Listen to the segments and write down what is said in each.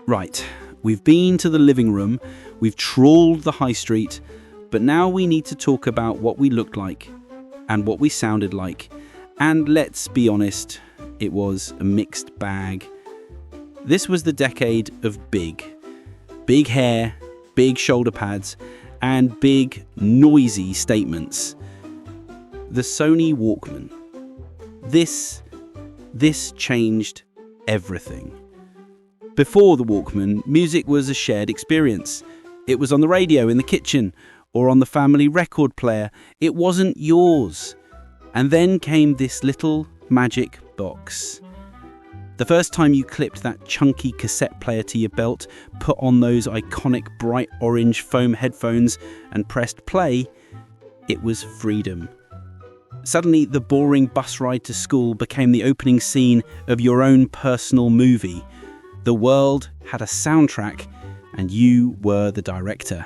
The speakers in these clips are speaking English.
Right, we've been to the living room, we've trawled the high street, but now we need to talk about what we looked like and what we sounded like. And let's be honest, it was a mixed bag. This was the decade of big hair, big shoulder pads, and big, noisy statements. The Sony Walkman. This changed everything. Before the Walkman, music was a shared experience. It was on the radio in the kitchen or on the family record player. It wasn't yours. And then came this little magic box. The first time you clipped that chunky cassette player to your belt, put on those iconic bright orange foam headphones and pressed play, it was freedom. Suddenly, the boring bus ride to school became the opening scene of your own personal movie. The world had a soundtrack, and you were the director.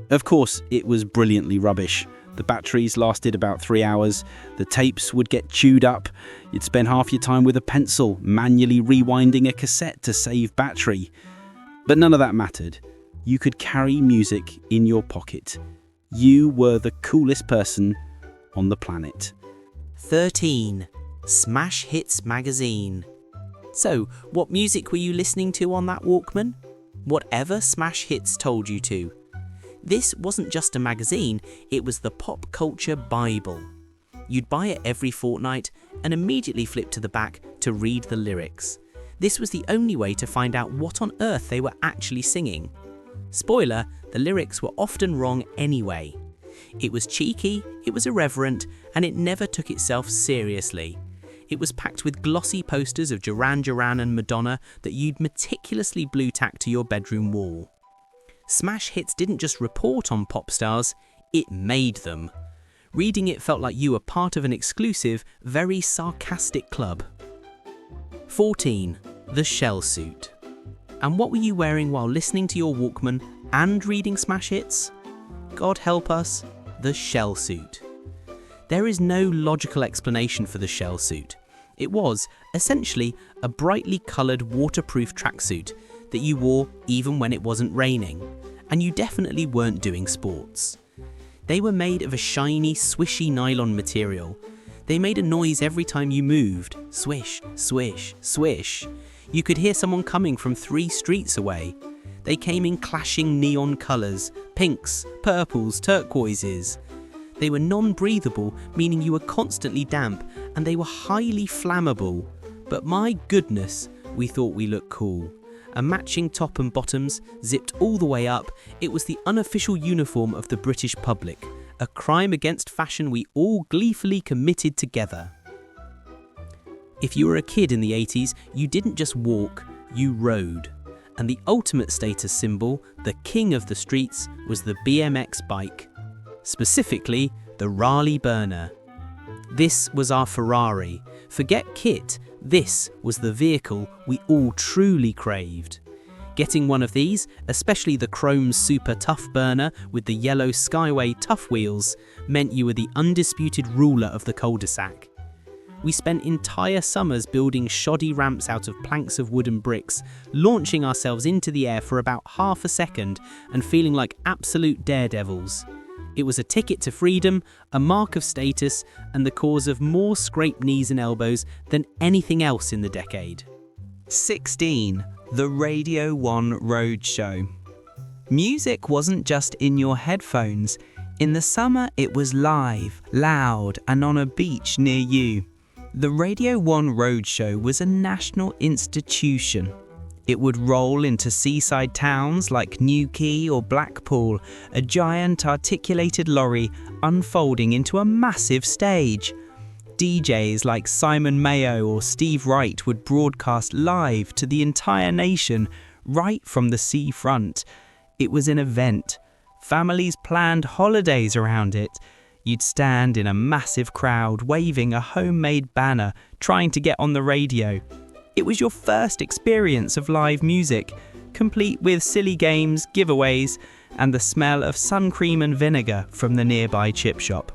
Of course, it was brilliantly rubbish. The batteries lasted about 3 hours, the tapes would get chewed up, you'd spend half your time with a pencil, manually rewinding a cassette to save battery. But none of that mattered. You could carry music in your pocket. You were the coolest person on the planet. 13. Smash Hits Magazine. So, what music were you listening to on that Walkman? Whatever Smash Hits told you to. This wasn't just a magazine, it was the pop culture Bible. You'd buy it every fortnight and immediately flip to the back to read the lyrics. This was the only way to find out what on earth they were actually singing. Spoiler, the lyrics were often wrong anyway. It was cheeky, it was irreverent, and it never took itself seriously. It was packed with glossy posters of Duran Duran and Madonna that you'd meticulously blue-tack to your bedroom wall. Smash Hits didn't just report on pop stars, it made them. Reading it felt like you were part of an exclusive, very sarcastic club. 14. The Shell Suit. And what were you wearing while listening to your Walkman and reading Smash Hits? God help us, the shell suit. There is no logical explanation for the shell suit. It was, essentially, a brightly coloured waterproof tracksuit that you wore even when it wasn't raining, and you definitely weren't doing sports. They were made of a shiny, swishy nylon material. They made a noise every time you moved. Swish, swish, swish. You could hear someone coming from 3 streets away. They came in clashing neon colours, pinks, purples, turquoises. They were non-breathable, meaning you were constantly damp, and they were highly flammable. But my goodness, we thought we looked cool. A matching top and bottoms, zipped all the way up, it was the unofficial uniform of the British public, a crime against fashion we all gleefully committed together. If you were a kid in the 80s, you didn't just walk, you rode. And the ultimate status symbol, the king of the streets, was the BMX bike. Specifically, the Raleigh Burner. This was our Ferrari. Forget kit, this was the vehicle we all truly craved. Getting one of these, especially the chrome super tough burner with the yellow Skyway tough wheels, meant you were the undisputed ruler of the cul-de-sac. We spent entire summers building shoddy ramps out of planks of wood and bricks, launching ourselves into the air for about half a second and feeling like absolute daredevils. It was a ticket to freedom, a mark of status, and the cause of more scraped knees and elbows than anything else in the decade. 16. The Radio 1 Roadshow. Music wasn't just in your headphones. In the summer, it was live, loud, and on a beach near you. The Radio 1 Roadshow was a national institution. It would roll into seaside towns like Newquay or Blackpool, a giant articulated lorry unfolding into a massive stage. DJs like Simon Mayo or Steve Wright would broadcast live to the entire nation, right from the seafront. It was an event. Families planned holidays around it. You'd stand in a massive crowd waving a homemade banner, trying to get on the radio. It was your first experience of live music, complete with silly games, giveaways, and the smell of sun cream and vinegar from the nearby chip shop.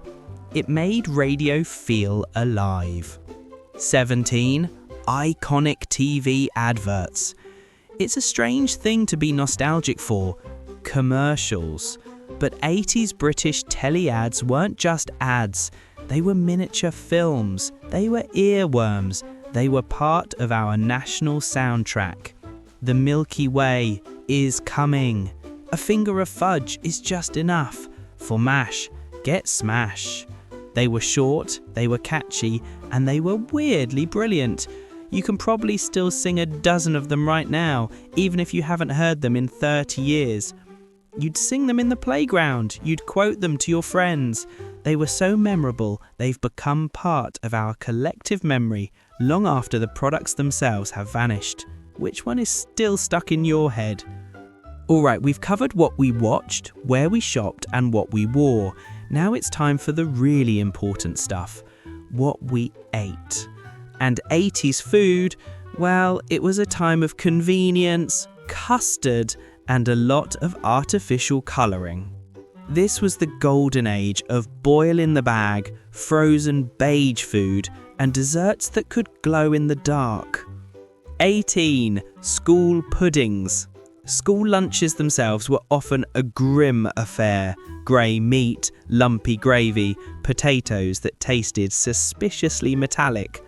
It made radio feel alive. 17. Iconic TV adverts. It's a strange thing to be nostalgic for, commercials. But 80s British telly ads weren't just ads, they were miniature films, they were earworms, they were part of our national soundtrack. The Milky Way is coming. A finger of fudge is just enough. For mash, get smash. They were short, they were catchy, and they were weirdly brilliant. You can probably still sing a dozen of them right now, even if you haven't heard them in 30 years. You'd sing them in the playground, you'd quote them to your friends. They were so memorable, they've become part of our collective memory long after the products themselves have vanished. Which one is still stuck in your head? Alright, we've covered what we watched, where we shopped, and what we wore. Now it's time for the really important stuff, what we ate. And 80s food, well, it was a time of convenience, custard, and a lot of artificial colouring. This was the golden age of boil in the bag, frozen beige food, and desserts that could glow in the dark. 18. School puddings. School lunches themselves were often a grim affair. Grey meat, lumpy gravy, potatoes that tasted suspiciously metallic.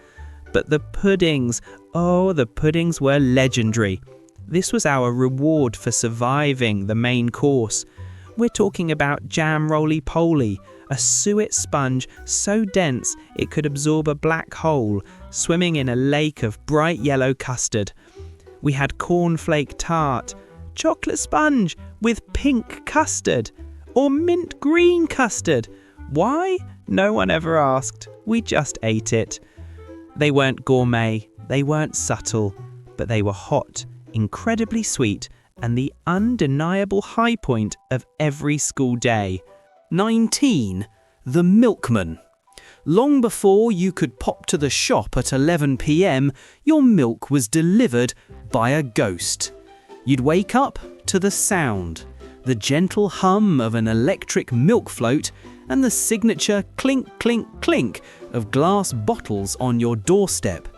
But the puddings, oh, the puddings were legendary. This was our reward for surviving the main course. We're talking about jam roly-poly, a suet sponge so dense it could absorb a black hole, swimming in a lake of bright yellow custard. We had cornflake tart, chocolate sponge with pink custard, or mint green custard. Why? No one ever asked. We just ate it. They weren't gourmet, they weren't subtle, but they were hot, incredibly sweet, and the undeniable high point of every school day. 19. The milkman. Long before you could pop to the shop at 11 p.m, your milk was delivered by a ghost. You'd wake up to the sound, the gentle hum of an electric milk float, and the signature clink, clink, clink of glass bottles on your doorstep.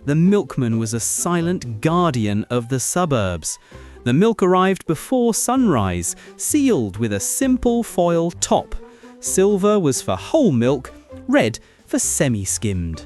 The milkman was a silent guardian of the suburbs. The milk arrived before sunrise, sealed with a simple foil top. Silver was for whole milk, red for semi-skimmed.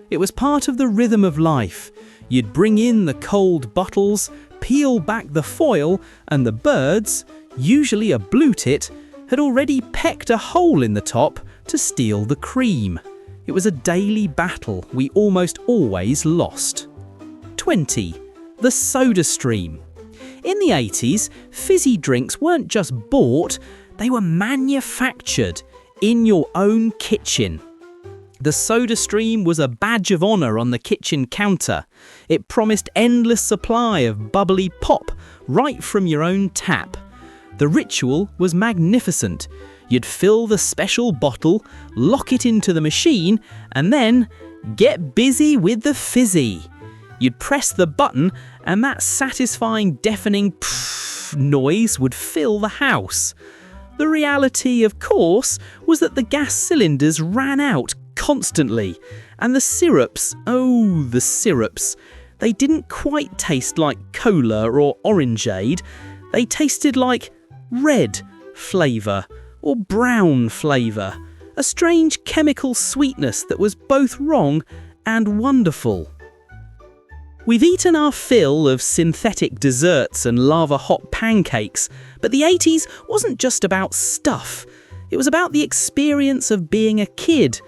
It was part of the rhythm of life. You'd bring in the cold bottles, peel back the foil, and the birds, usually a blue tit, had already pecked a hole in the top to steal the cream. It was a daily battle we almost always lost. 20. The soda stream. In the 80s, fizzy drinks weren't just bought, they were manufactured in your own kitchen. The soda stream was a badge of honour on the kitchen counter. It promised endless supply of bubbly pop right from your own tap. The ritual was magnificent. You'd fill the special bottle, lock it into the machine, and then get busy with the fizzy. You'd press the button and that satisfying deafening pfft noise would fill the house. The reality, of course, was that the gas cylinders ran out constantly, and the syrups, oh, the syrups, they didn't quite taste like cola or orangeade. They tasted like red flavour or brown flavour, a strange chemical sweetness that was both wrong and wonderful. We've eaten our fill of synthetic desserts and lava-hot pancakes, but the 80s wasn't just about stuff. It was about the experience of being a kid.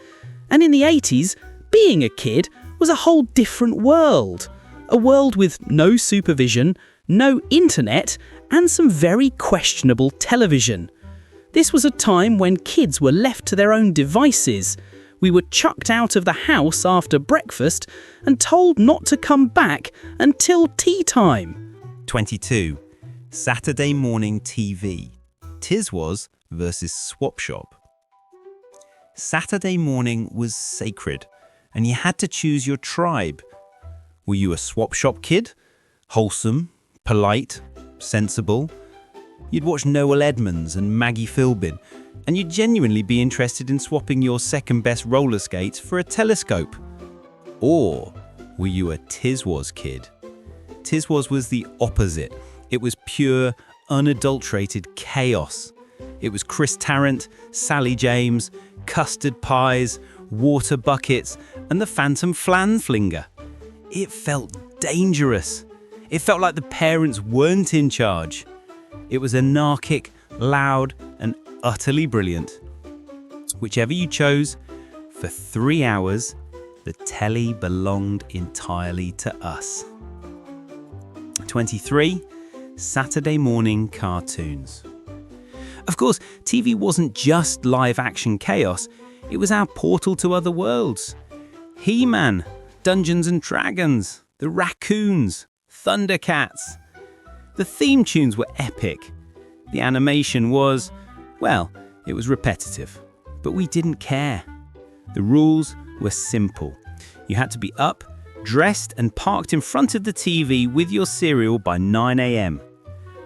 And in the 80s, being a kid was a whole different world. A world with no supervision, no internet, and some very questionable television. This was a time when kids were left to their own devices. We were chucked out of the house after breakfast and told not to come back until tea time. 22. Saturday morning TV. Tiswas versus Swap Shop. Saturday morning was sacred, and you had to choose your tribe. Were you a Swap Shop kid? Wholesome, polite, sensible? You'd watch Noel Edmonds and Maggie Philbin, and you'd genuinely be interested in swapping your second-best roller skates for a telescope. Or were you a Tiswas kid? Tiswas was the opposite. It was pure, unadulterated chaos. It was Chris Tarrant, Sally James, custard pies, water buckets, and the phantom flanflinger. It felt dangerous. It felt like the parents weren't in charge. It was anarchic, loud, and utterly brilliant. Whichever you chose, for 3 hours, the telly belonged entirely to us. 23. Saturday morning cartoons. Of course, TV wasn't just live-action chaos. It was our portal to other worlds. He-Man, Dungeons and Dragons, the Raccoons, Thundercats. The theme tunes were epic. The animation was, well, it was repetitive. But we didn't care. The rules were simple. You had to be up, dressed and parked in front of the TV with your cereal by 9 a.m.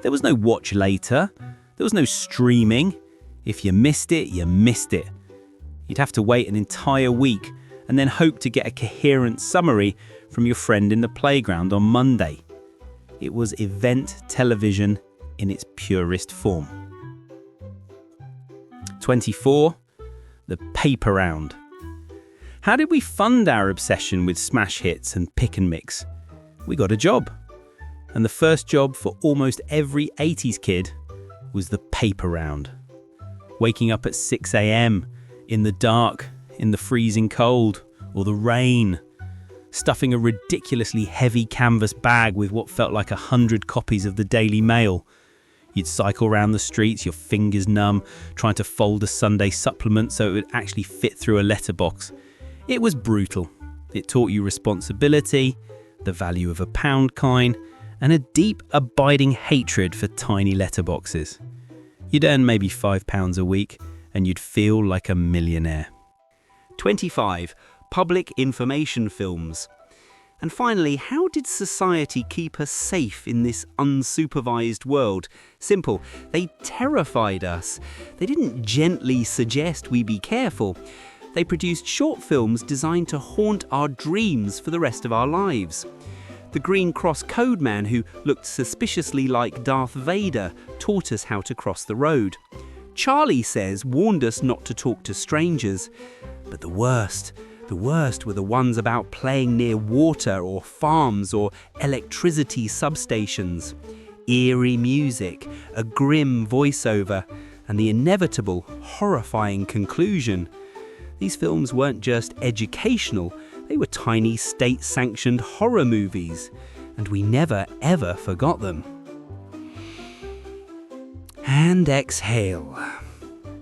There was no watch later. There was no streaming. If you missed it, you missed it. You'd have to wait an entire week and then hope to get a coherent summary from your friend in the playground on Monday. It was event television in its purest form. 24. The paper round. How did we fund our obsession with smash hits and pick and mix? We got a job. And the first job for almost every 80s kid was the paper round. Waking up at 6 a.m, in the dark, in the freezing cold, or the rain. Stuffing a ridiculously heavy canvas bag with what felt like 100 copies of the Daily Mail. You'd cycle around the streets, your fingers numb, trying to fold a Sunday supplement so it would actually fit through a letterbox. It was brutal. It taught you responsibility, the value of a pound coin, and a deep, abiding hatred for tiny letterboxes. You'd earn maybe £5 a week, and you'd feel like a millionaire. 25. Public information films. And finally, how did society keep us safe in this unsupervised world? Simple. They terrified us. They didn't gently suggest we be careful. They produced short films designed to haunt our dreams for the rest of our lives. The Green Cross Code Man, who looked suspiciously like Darth Vader, taught us how to cross the road. Charlie Says warned us not to talk to strangers. But the worst were the ones about playing near water or farms or electricity substations. Eerie music, a grim voiceover, and the inevitable, horrifying conclusion. These films weren't just educational, they were tiny state-sanctioned horror movies, and we never ever forgot them. And exhale.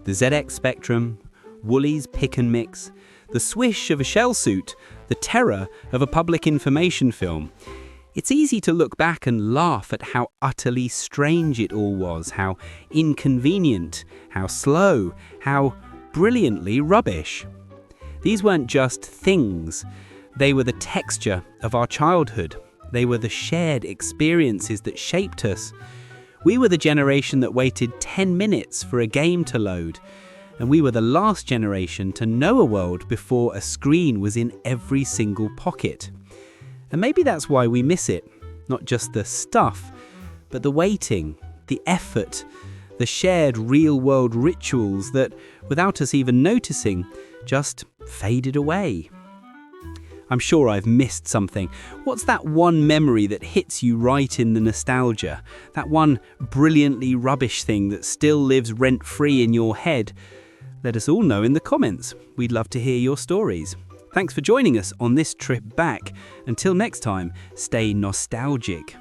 The ZX Spectrum, Woolies Pick and Mix, the swish of a shell suit, the terror of a public information film. It's easy to look back and laugh at how utterly strange it all was, how inconvenient, how slow, how brilliantly rubbish. These weren't just things. They were the texture of our childhood. They were the shared experiences that shaped us. We were the generation that waited 10 minutes for a game to load. And we were the last generation to know a world before a screen was in every single pocket. And maybe that's why we miss it. Not just the stuff, but the waiting, the effort, the shared real-world rituals that, without us even noticing, just faded away. I'm sure I've missed something. What's that one memory that hits you right in the nostalgia? That one brilliantly rubbish thing that still lives rent-free in your head? Let us all know in the comments. We'd love to hear your stories. Thanks for joining us on this trip back. Until next time, stay nostalgic.